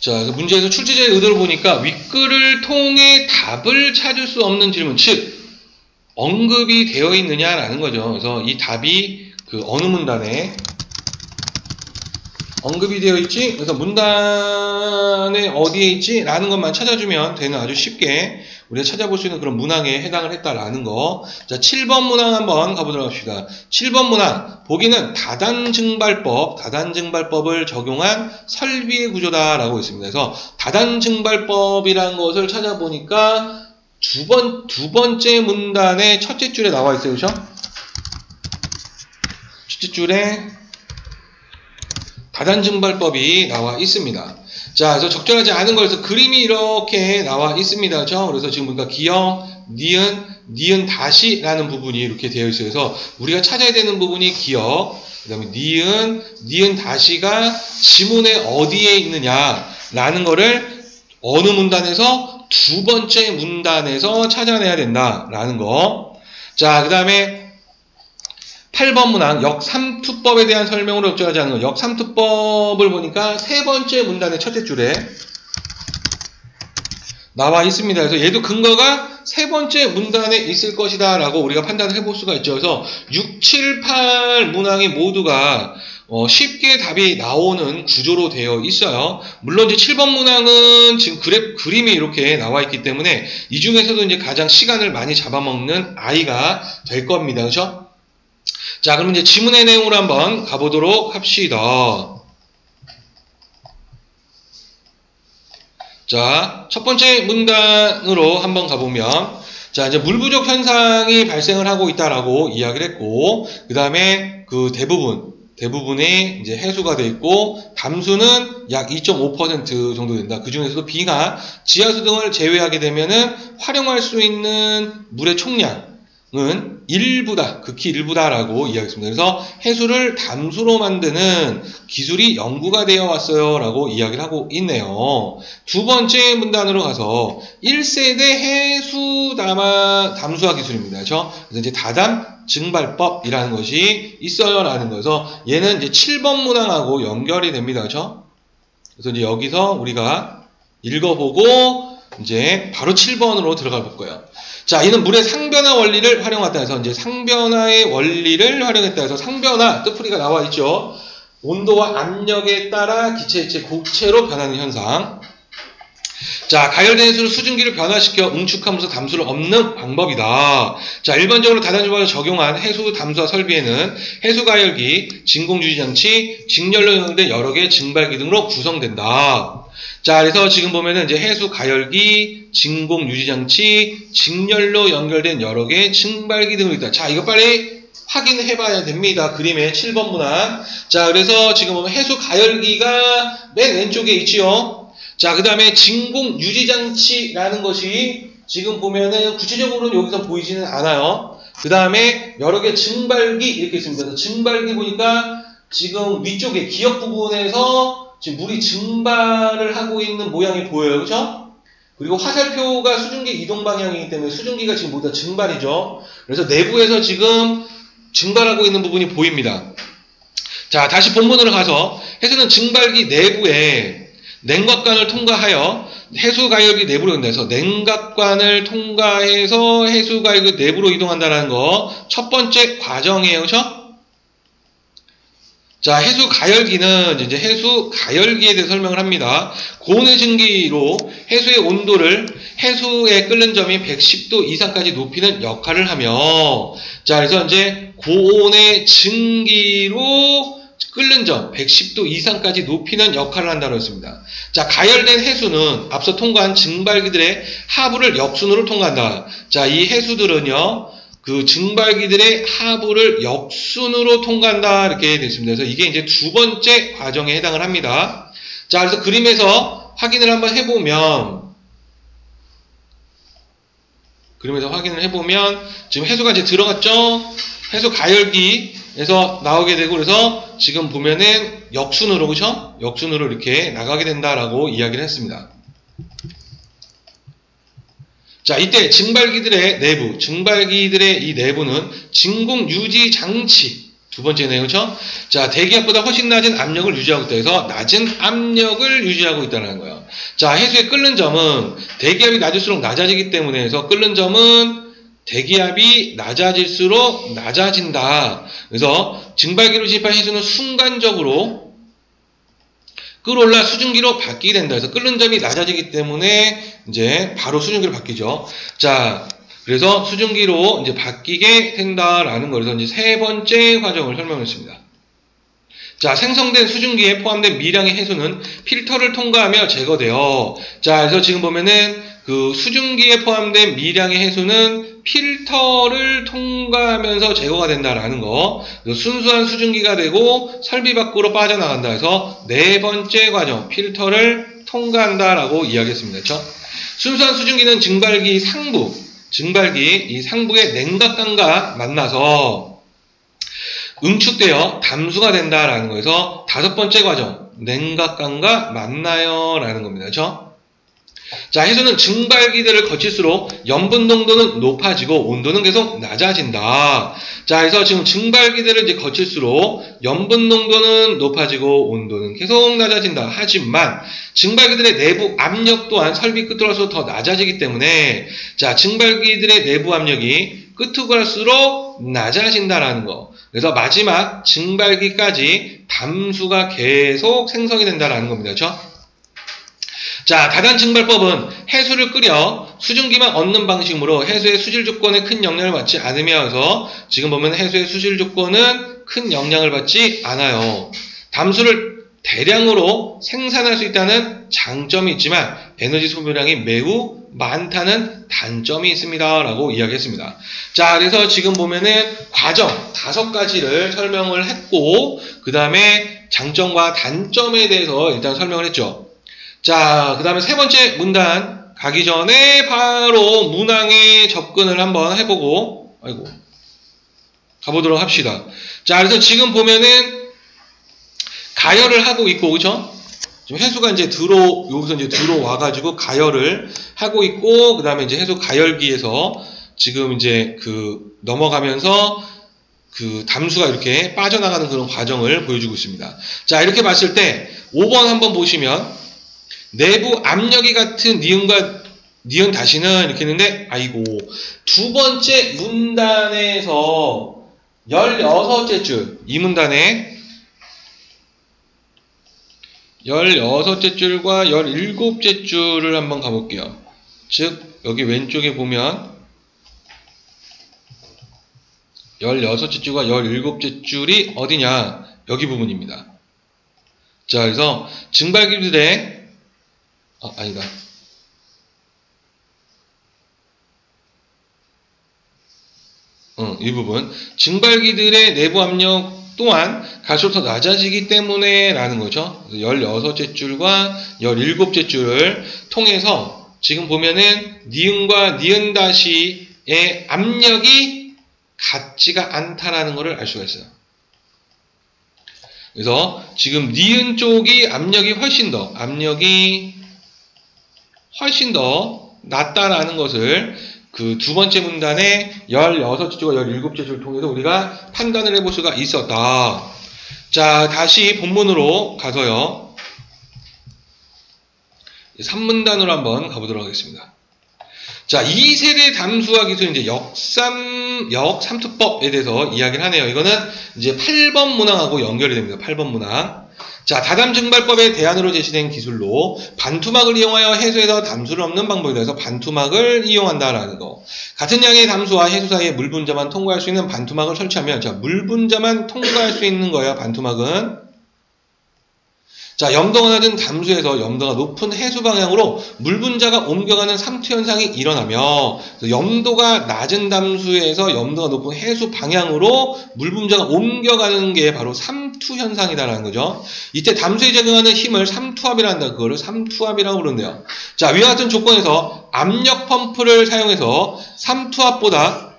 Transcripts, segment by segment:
자, 그래서 문제에서 출제자의 의도를 보니까 윗글을 통해 답을 찾을 수 없는 질문, 즉 언급이 되어 있느냐라는 거죠. 그래서 이 답이 그 어느 문단에 언급이 되어 있지? 그래서 문단에 어디에 있지? 라는 것만 찾아주면 되는, 아주 쉽게 우리가 찾아볼 수 있는 그런 문항에 해당을 했다라는 거. 자, 7번 문항 한번 가보도록 합시다. 7번 문항, 보기는 다단증발법을 적용한 설비의 구조다라고 있습니다. 그래서 다단증발법이라는 것을 찾아보니까 두 번째 문단의 첫째 줄에 나와 있어요. 그렇죠? 첫째 줄에 다단증발법이 나와 있습니다. 자, 그래서 적절하지 않은 거에서 그림이 이렇게 나와 있습니다. 그렇죠? 그래서 지금 보니까 기역, 니은 다시라는 부분이 이렇게 되어 있어요. 그래서 우리가 찾아야 되는 부분이 기역, 그 다음에 니은 다시가 지문에 어디에 있느냐라는 거를 어느 문단에서 두 번째 문단에서 찾아내야 된다라는 거. 자, 그 다음에 8번 문항 역삼투법에 대한 설명으로 적절하지 않은 거. 역삼투법을 보니까 세 번째 문단의 첫째 줄에 나와 있습니다. 그래서 얘도 근거가 세 번째 문단에 있을 것이다 라고 우리가 판단을 해볼 수가 있죠. 그래서 6, 7, 8 문항이 모두가 쉽게 답이 나오는 구조로 되어 있어요. 물론 이제 7번 문항은 지금 그림이 이렇게 나와 있기 때문에 이 중에서도 이제 가장 시간을 많이 잡아먹는 아이가 될 겁니다. 그렇죠? 자, 그럼 이제 지문의 내용으로 한번 가보도록 합시다. 자, 첫 번째 문단으로 한번 가보면, 자, 이제 물 부족 현상이 발생을 하고 있다라고 이야기를 했고, 그 다음에 그 대부분의 이제 해수가 되어 있고, 담수는 약 2.5% 정도 된다. 그 중에서도 B가 지하수 등을 제외하게 되면은 활용할 수 있는 물의 총량은 일부다, 극히 일부다라고 이야기했습니다. 그래서 해수를 담수로 만드는 기술이 연구가 되어 왔어요 라고 이야기를 하고 있네요. 두 번째 문단으로 가서 1세대 해수 담수화 기술입니다. 그래서 이제 다담 증발법이라는 것이 있어요 라는 거여서 얘는 이제 7번 문항하고 연결이 됩니다. 그래서 이제 여기서 우리가 읽어보고 이제 바로 7번으로 들어가 볼 거예요. 자, 이는 물의 상변화 원리를 활용했다 해서 이제 상변화의 원리를 활용했다 해서 상변화 뜻풀이가 나와 있죠. 온도와 압력에 따라 기체, 액체, 고체로 변하는 현상. 자, 가열된 해수를 수증기를 변화시켜 응축하면서 담수를 얻는 방법이다. 자, 일반적으로 다단증발을 적용한 해수 담수화 설비에는 해수 가열기, 진공유지장치, 직렬로 연결된 여러 개의 증발기 등으로 구성된다. 자, 그래서 지금 보면은 이제 해수 가열기, 진공 유지장치, 직렬로 연결된 여러 개의 증발기 등으로 있다. 자, 이거 빨리 확인해 봐야 됩니다. 그림의 7번 문항. 자, 그래서 지금 보면 해수 가열기가 맨 왼쪽에 있지요. 자, 그 다음에 진공 유지장치라는 것이 지금 보면은 구체적으로는 여기서 보이지는 않아요. 그 다음에 여러 개 증발기 이렇게 있습니다. 그래서 증발기 보니까 지금 위쪽에 기역 부분에서 지금 물이 증발을 하고 있는 모양이 보여요. 그렇죠? 그리고 화살표가 수증기 이동 방향이기 때문에 수증기가 지금 모두 다 증발이죠. 그래서 내부에서 지금 증발하고 있는 부분이 보입니다. 자, 다시 본문으로 가서 해수는 증발기 내부에 냉각관을 통과하여 해수가열기 내부로 이동해서 냉각관을 통과해서 해수가열기 내부로 이동한다는 거 첫 번째 과정이에요. 그렇죠? 자, 해수 가열기는 이제 해수 가열기에 대해 설명을 합니다. 고온의 증기로 해수의 온도를 해수에 끓는 점이 110도 이상까지 높이는 역할을 하며, 자, 그래서 이제 고온의 증기로 끓는 점 110도 이상까지 높이는 역할을 한다고 했습니다. 자, 가열된 해수는 앞서 통과한 증발기들의 하부를 역순으로 통과한다. 자, 이 해수들은요, 그 증발기들의 하부를 역순으로 통과한다 이렇게 되어 있습니다. 그래서 이게 이제 두 번째 과정에 해당을 합니다. 자, 그래서 그림에서 확인을 한번 해보면 지금 해수가 이제 들어갔죠. 해수 가열기에서 나오게 되고, 그래서 지금 보면은 역순으로, 그렇죠? 역순으로 이렇게 나가게 된다라고 이야기를 했습니다. 자, 이때 증발기들의 이 내부는 진공 유지 장치, 두 번째네요. 그렇죠? 자, 대기압보다 훨씬 낮은 압력을 유지하고 있다 해서 낮은 압력을 유지하고 있다는 거예요. 자, 해수의 끓는 점은 대기압이 낮을수록 낮아지기 때문에 해서 끓는 점은 대기압이 낮아질수록 낮아진다. 그래서 증발기로 진입한 해수는 순간적으로 끓어올라 수증기로 바뀌게 된다. 그래서 끓는 점이 낮아지기 때문에 이제 바로 수증기로 바뀌죠. 자, 그래서 수증기로 이제 바뀌게 된다라는 거에서 이제 세 번째 과정을 설명했습니다. 자, 생성된 수증기에 포함된 미량의 해수는 필터를 통과하며 제거되어, 자, 그래서 지금 보면은 그 수증기에 포함된 미량의 해수는 필터를 통과하면서 제거가 된다라는 거. 순수한 수증기가 되고 설비 밖으로 빠져나간다 해서 네 번째 과정, 필터를 통과한다라고 이야기했습니다. 그렇죠? 순수한 수증기는 증발기 상부, 이 상부의 냉각관과 만나서 응축되어 담수가 된다라는 거에서 다섯 번째 과정, 냉각관과 만나요 라는 겁니다. 그렇죠? 자, 해수는 증발기들을 거칠수록 염분 농도는 높아지고 온도는 계속 낮아진다. 자, 그래서 지금 증발기들을 이제 거칠수록 염분 농도는 높아지고 온도는 계속 낮아진다. 하지만 증발기들의 내부 압력 또한 설비 끝으로 갈수록 더 낮아지기 때문에, 자, 증발기들의 내부 압력이 끝으로 갈수록 낮아진다라는 거. 그래서 마지막 증발기까지 담수가 계속 생성이 된다라는 겁니다. 그렇죠? 자, 다단 증발법은 해수를 끓여 수증기만 얻는 방식으로 해수의 수질 조건에 큰 영향을 받지 않으면서, 지금 보면 해수의 수질 조건은 큰 영향을 받지 않아요. 담수를 대량으로 생산할 수 있다는 장점이 있지만 에너지 소비량이 매우 많다는 단점이 있습니다 라고 이야기했습니다. 자, 그래서 지금 보면은 과정 5가지를 설명을 했고, 그 다음에 장점과 단점에 대해서 일단 설명을 했죠. 자, 그 다음에 세 번째 문단 가기 전에 바로 문항에 접근을 한번 해보고, 가보도록 합시다. 자, 그래서 지금 보면은 가열을 하고 있고, 그쵸? 지금 해수가 이제 여기서 이제 들어와가지고 가열을 하고 있고, 그 다음에 이제 해수 가열기에서 지금 이제 넘어가면서 담수가 이렇게 빠져나가는 그런 과정을 보여주고 있습니다. 자, 이렇게 봤을 때 5번 한번 보시면 내부 압력이 같은 니은 다시는 이렇게 했는데, 두 번째 문단에서 16째 줄, 이 문단에 16째 줄과 17째 줄을 한번 가볼게요. 즉, 여기 왼쪽에 보면 16째 줄과 17째 줄이 어디냐? 여기 부분입니다. 자, 그래서 증발기들의 이 부분. 증발기들의 내부 압력 또한 갈수록 더 낮아지기 때문에 라는 거죠. 16째 줄과 17째 줄을 통해서 지금 보면은 니은과 니은 다시의 압력이 같지가 않다라는 것을 알 수가 있어요. 그래서 지금 니은 쪽이 압력이 훨씬 더 낮다라는 것을 그 두 번째 문단의 16째 줄과 17째 줄을 통해서 우리가 판단을 해볼 수가 있었다. 자, 다시 본문으로 가서요. 3문단으로 한번 가보도록 하겠습니다. 자, 2세대 담수화 기술 이제 역삼투법에 대해서 이야기를 하네요. 이거는 이제 8번 문항하고 연결이 됩니다. 8번 문항. 자, 다담 증발법의 대안으로 제시된 기술로 반투막을 이용하여 해수에서 담수를 얻는 방법이다 해서 반투막을 이용한다라는 거. 같은 양의 담수와 해수 사이에 물 분자만 통과할 수 있는 반투막을 설치하면, 자, 물 분자만 통과할 수 있는 거예요. 반투막은. 자, 염도가 낮은 담수에서 염도가 높은 해수 방향으로 물 분자가 옮겨가는 삼투 현상이 일어나며, 염도가 낮은 담수에서 염도가 높은 해수 방향으로 물 분자가 옮겨가는 게 바로 삼투 현상이다라는 거죠. 이때 담수에 적용하는 힘을 삼투압이라 한다. 그거를 삼투압이라고 부른대요. 자, 위와 같은 조건에서 압력 펌프를 사용해서 삼투압보다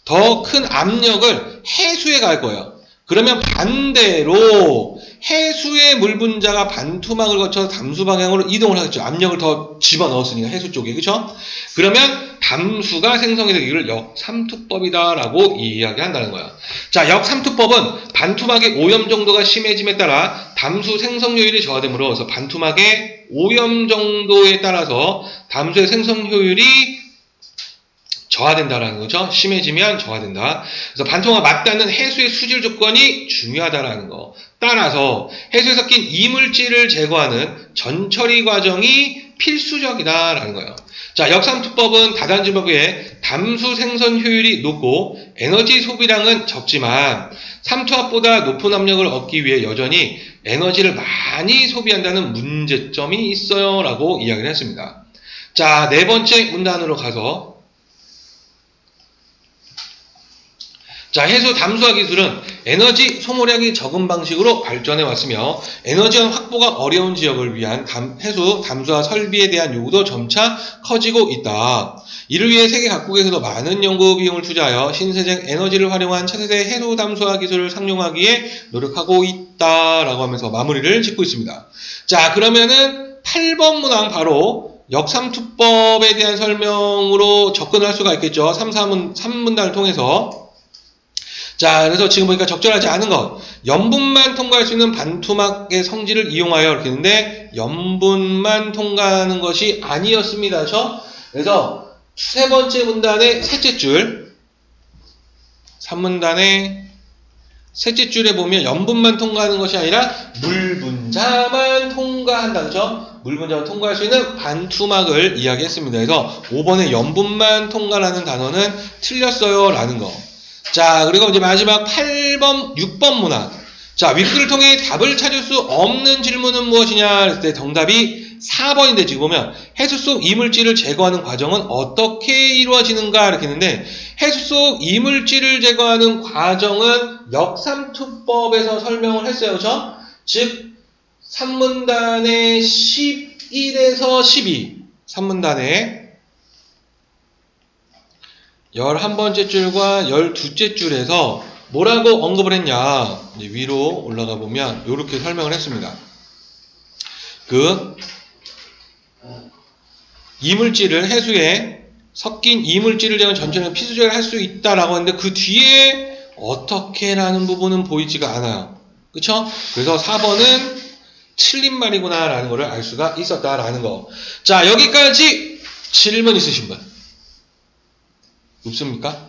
더 큰 압력을 해수에 가할 거예요. 그러면 반대로 해수의 물 분자가 반투막을 거쳐서 담수 방향으로 이동을 하겠죠. 압력을 더 집어넣었으니까 해수 쪽에. 그쵸? 그러면 담수가 생성이 되기를 역삼투법이다라고 이야기한다는 거야. 자, 역삼투법은 반투막의 오염 정도가 심해짐에 따라 담수 생성효율이 저하되므로 그래서 반투막의 오염 정도에 따라서 담수의 생성효율이 저하된다라는 거죠. 심해지면 저하된다. 그래서 반투막과 맞닿는 해수의 수질 조건이 중요하다라는 거. 따라서 해수에 섞인 이물질을 제거하는 전처리 과정이 필수적이다라는 거예요. 자, 역삼투법은 다단지법에 담수 생성 효율이 높고 에너지 소비량은 적지만 삼투압보다 높은 압력을 얻기 위해 여전히 에너지를 많이 소비한다는 문제점이 있어요 라고 이야기를 했습니다. 자, 네 번째 문단으로 가서 자, 해수 담수화 기술은 에너지 소모량이 적은 방식으로 발전해 왔으며 에너지 확보가 어려운 지역을 위한 해수 담수화 설비에 대한 요구도 점차 커지고 있다. 이를 위해 세계 각국에서도 많은 연구 비용을 투자하여 신세적 에너지를 활용한 차세대 해수 담수화 기술을 상용하기에 노력하고 있다라고 하면서 마무리를 짓고 있습니다. 자, 그러면은 8번 문항 바로 역삼투법에 대한 설명으로 접근을 할 수가 있겠죠. 3문단을 통해서. 자, 그래서 지금 보니까 적절하지 않은 것. 염분만 통과할 수 있는 반투막의 성질을 이용하여 이렇게 했는데 염분만 통과하는 것이 아니었습니다. 그래서 세 번째 문단의 셋째 줄 3문단의 셋째 줄에 보면 염분만 통과하는 것이 아니라 물 분자만 통과한다. 그죠? 물 분자만 통과할 수 있는 반투막을 이야기했습니다. 그래서 5번에 염분만 통과라는 단어는 틀렸어요 라는 거. 자, 그리고 이제 마지막 8번, 6번 문항. 자, 윗글을 통해 답을 찾을 수 없는 질문은 무엇이냐 했을 때 정답이 4번인데 지금 보면 해수 속 이물질을 제거하는 과정은 어떻게 이루어지는가 이렇게 했는데 해수 속 이물질을 제거하는 과정은 역삼투법에서 설명을 했어요. 그렇죠? 즉 3문단의 11에서 12 3문단의 11번째 줄과 12째 줄에서 뭐라고 언급을 했냐. 이제 위로 올라가 보면 이렇게 설명을 했습니다. 그 이물질을 해수에 섞인 이물질을 제거한 전체는 필수적으로 할 수 있다라고 했는데 그 뒤에 어떻게라는 부분은 보이지가 않아요. 그쵸? 그래서 4번은 틀린 말이구나 라는 것을 알 수가 있었다라는 거. 자, 여기까지 질문 있으신 분? 없습니까?